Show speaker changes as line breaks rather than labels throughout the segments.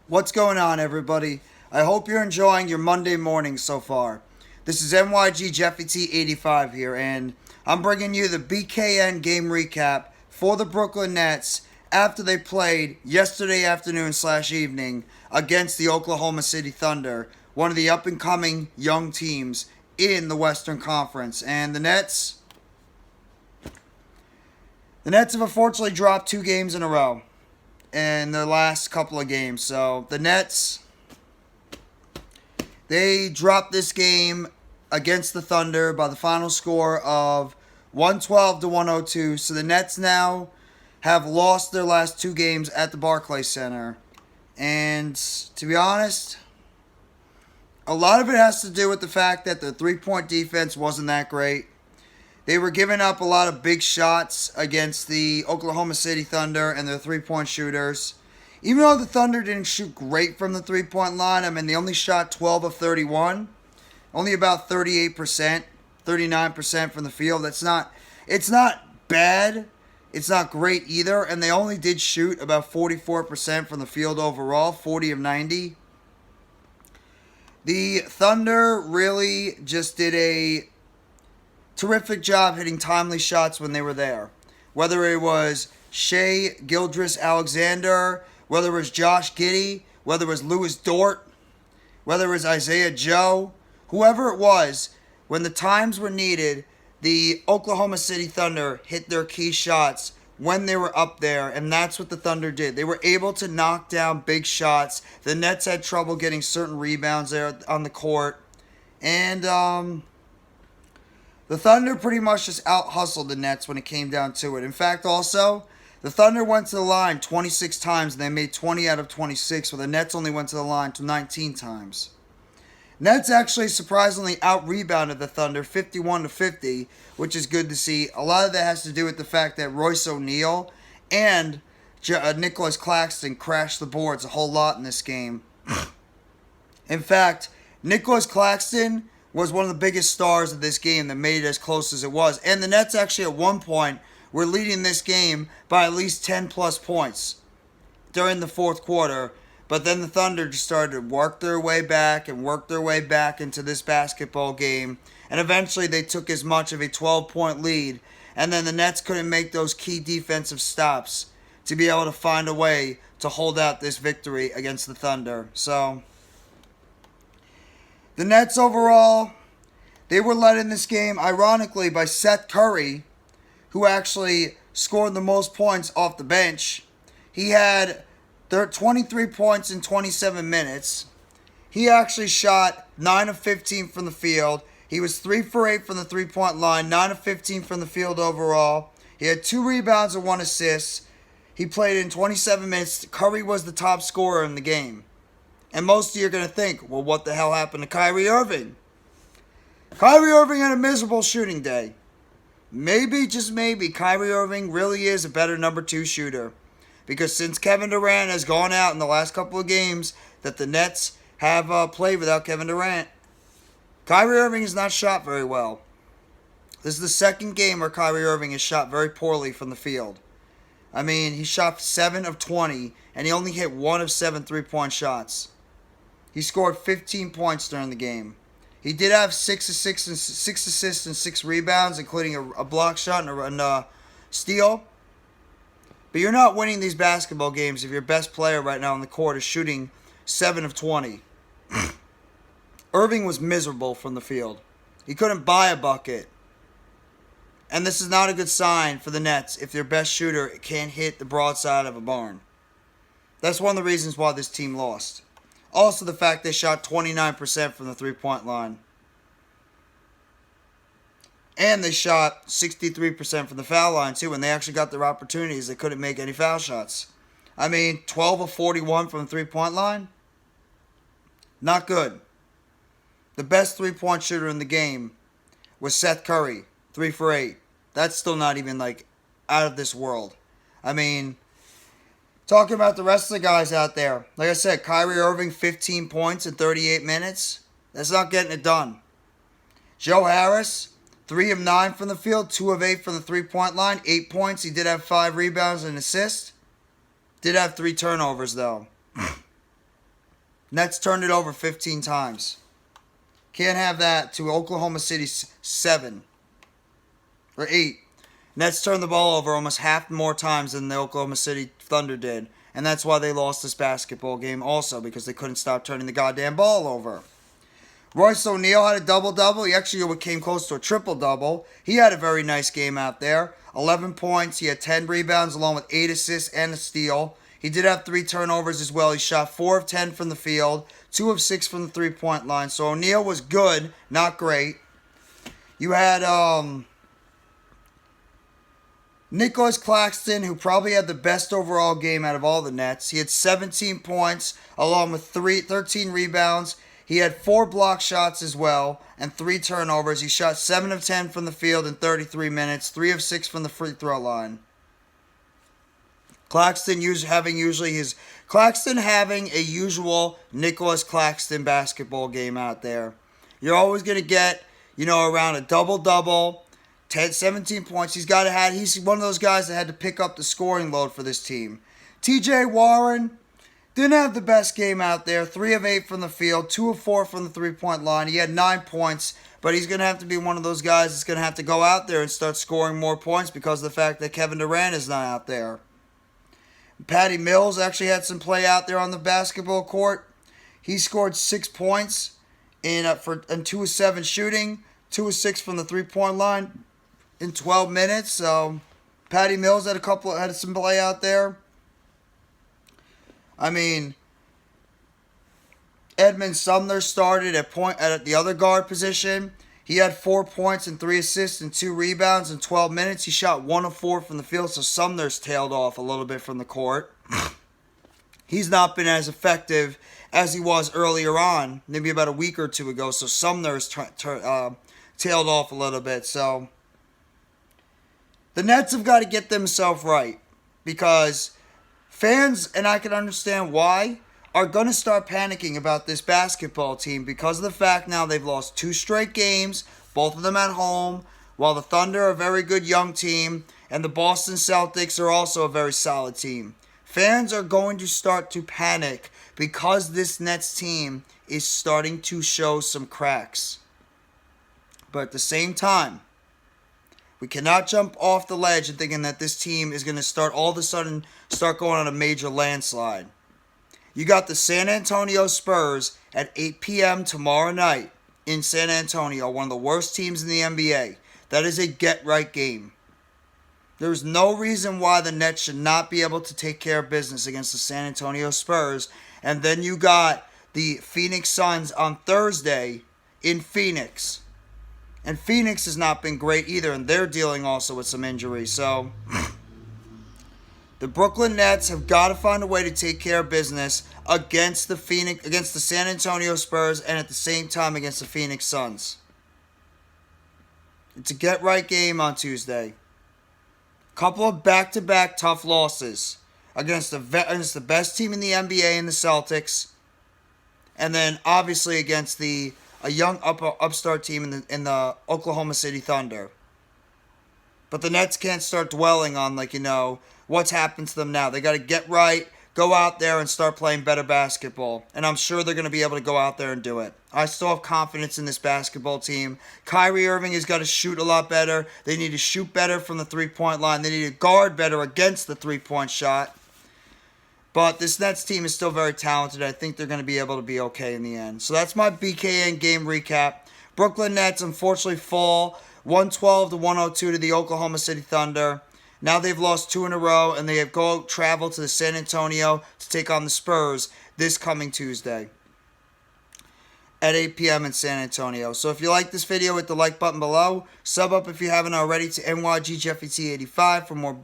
What's going on, everybody? I hope you're enjoying your Monday morning so far. This is NYG Jeffy T85 here, and I'm bringing you the BKN Game Recap for the Brooklyn Nets after they played yesterday afternoon/evening against the Oklahoma City Thunder, one of the up-and-coming young teams in the Western Conference. And the Nets have unfortunately dropped 2 games in a row in the last couple of games. So the Nets, they dropped this game against the Thunder by the final score of 112 to 102. So the Nets now have lost their last 2 games at the BarclaysCenter. And to be honest, a lot of it has to do with the fact that the three-point defense wasn't that great. They were giving up a lot of big shots against the Oklahoma City Thunder and their three-point shooters. Even though the Thunder didn't shoot great from the three-point line, I mean, they only shot 12 of 31. Only about 38%, 39% from the field. It's not bad. It's not great either. And they only did shoot about 44% from the field overall, 40 of 90. The Thunder really just did a terrific job hitting timely shots when they were there. Whether it was Shai Gilgeous-Alexander, whether it was Josh Giddey, whether it was Louis Dort, whether it was Isaiah Joe, whoever it was, when the times were needed, the Oklahoma City Thunder hit their key shots when they were up there, and that's what the Thunder did. They were able to knock down big shots. The Nets had trouble getting certain rebounds there on the court. And the Thunder pretty much just out-hustled the Nets when it came down to it. In fact, also, the Thunder went to the line 26 times, and they made 20 out of 26, while the Nets only went to the line 19 times. Nets actually surprisingly out-rebounded the Thunder 51 to 50, which is good to see. A lot of that has to do with the fact that Royce O'Neal and Nicolas Claxton crashed the boards a whole lot in this game. In fact, Nicolas Claxton was one of the biggest stars of this game that made it as close as it was. And the Nets actually at one point were leading this game by at least 10 plus points during the fourth quarter. But then the Thunder just started to work their way back into this basketball game. And eventually they took as much of a 12-point lead. And then the Nets couldn't make those key defensive stops to be able to find a way to hold out this victory against the Thunder. So the Nets overall, they were led in this game, ironically, by Seth Curry, who actually scored the most points off the bench. He had 23 points in 27 minutes. He actually shot 9 of 15 from the field. He was 3 for 8 from the three-point line, 9 of 15 from the field overall. He had 2 rebounds and 1 assist. He played in 27 minutes. Curry was the top scorer in the game. And most of you are going to think, well, what the hell happened to Kyrie Irving? Kyrie Irving had a miserable shooting day. Maybe, just maybe, Kyrie Irving really is a better number 2 shooter. Because since Kevin Durant has gone out in the last couple of games that the Nets have played without Kevin Durant, Kyrie Irving has not shot very well. This is the second game where Kyrie Irving has shot very poorly from the field. I mean, he shot 7 of 20, and he only hit 1 of 7 three-point shots. He scored 15 points during the game. He did have 6 assists and 6 rebounds, including a block shot and a steal. But you're not winning these basketball games if your best player right now on the court is shooting 7 of 20. Irving was miserable from the field. He couldn't buy a bucket. And this is not a good sign for the Nets if their best shooter can't hit the broadside of a barn. That's one of the reasons why this team lost. Also, the fact they shot 29% from the three-point line. And they shot 63% from the foul line, too. When they actually got their opportunities, they couldn't make any foul shots. I mean, 12 of 41 from the three-point line? Not good. The best three-point shooter in the game was Seth Curry, 3 for 8. That's still not even, out of this world. I mean, talking about the rest of the guys out there. Like I said, Kyrie Irving, 15 points in 38 minutes. That's not getting it done. Joe Harris, 3 of 9 from the field, 2 of 8 from the three-point line, 8 points. He did have 5 rebounds and an assist. Did have 3 turnovers, though. Nets turned it over 15 times. Can't have that to Oklahoma City's 7 or 8. Nets turned the ball over almost half more times than the Oklahoma City Thunder did. And that's why they lost this basketball game also, because they couldn't stop turning the goddamn ball over. Royce O'Neal had a double-double. He actually came close to a triple-double. He had a very nice game out there. 11 points. He had 10 rebounds along with 8 assists and a steal. He did have 3 turnovers as well. He shot 4 of 10 from the field, 2 of 6 from the three-point line. So O'Neal was good, not great. You had Nicolas Claxton, who probably had the best overall game out of all the Nets. He had 17 points along with 13 rebounds. He had 4 block shots as well and 3 turnovers. He shot 7 of 10 from the field in 33 minutes, 3 of 6 from the free throw line. Claxton having a usual Nicolas Claxton basketball game out there. You're always going to get, around a double-double, 17 points. He's one of those guys that had to pick up the scoring load for this team. TJ Warren didn't have the best game out there. 3 of 8 from the field, 2 of 4 from the three-point line. He had 9 points, but he's going to have to be one of those guys that's going to have to go out there and start scoring more points because of the fact that Kevin Durant is not out there. Patty Mills actually had some play out there on the basketball court. He scored 6 points in 2 of 7 shooting, 2 of 6 from the three-point line in 12 minutes. So Patty Mills had some play out there. I mean, Edmund Sumner started at the other guard position. He had 4 points and 3 assists and 2 rebounds in 12 minutes. He shot 1 of 4 from the field, so Sumner's tailed off a little bit from the court. He's not been as effective as he was earlier on, maybe about a week or 2 ago, so Sumner's tailed off a little bit. So the Nets have got to get themselves right, because fans, and I can understand why, are going to start panicking about this basketball team because of the fact now they've lost 2 straight games, both of them at home, while the Thunder are a very good young team, and the Boston Celtics are also a very solid team. Fans are going to start to panic because this Nets team is starting to show some cracks. But at the same time, we cannot jump off the ledge and thinking that this team is going to all of a sudden start going on a major landslide. You got the San Antonio Spurs at 8 p.m. tomorrow night in San Antonio, one of the worst teams in the NBA. That is a get-right game. There's no reason why the Nets should not be able to take care of business against the San Antonio Spurs. And then you got the Phoenix Suns on Thursday in Phoenix. And Phoenix has not been great either, and they're dealing also with some injuries. So the Brooklyn Nets have got to find a way to take care of business against the San Antonio Spurs, and at the same time against the Phoenix Suns. It's a get-right game on Tuesday. Couple of back-to-back tough losses against the best team in the NBA in the Celtics, and then obviously against a young upstart team in the Oklahoma City Thunder. But the Nets can't start dwelling on what's happened to them now. They got to get right, go out there and start playing better basketball. And I'm sure they're going to be able to go out there and do it. I still have confidence in this basketball team. Kyrie Irving has got to shoot a lot better. They need to shoot better from the three-point line. They need to guard better against the three-point shot. But this Nets team is still very talented. I think they're going to be able to be okay in the end. So that's my BKN game recap. Brooklyn Nets unfortunately fall 112-102 to the Oklahoma City Thunder. Now they've lost 2 in a row, and they have travel to San Antonio to take on the Spurs this coming Tuesday at 8 p.m. in San Antonio. So if you like this video, hit the like button below. Sub up if you haven't already to NYGJeffyT85 for more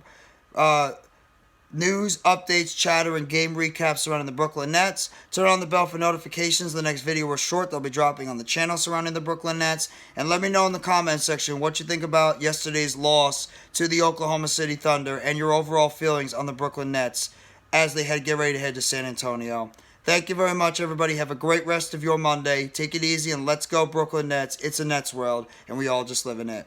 news, updates, chatter, and game recaps surrounding the Brooklyn Nets. Turn on the bell for notifications. The next video is short. They'll be dropping on the channel surrounding the Brooklyn Nets. And let me know in the comment section what you think about yesterday's loss to the Oklahoma City Thunder and your overall feelings on the Brooklyn Nets as they get ready to head to San Antonio. Thank you very much, everybody. Have a great rest of your Monday. Take it easy and let's go, Brooklyn Nets. It's a Nets world, and we all just live in it.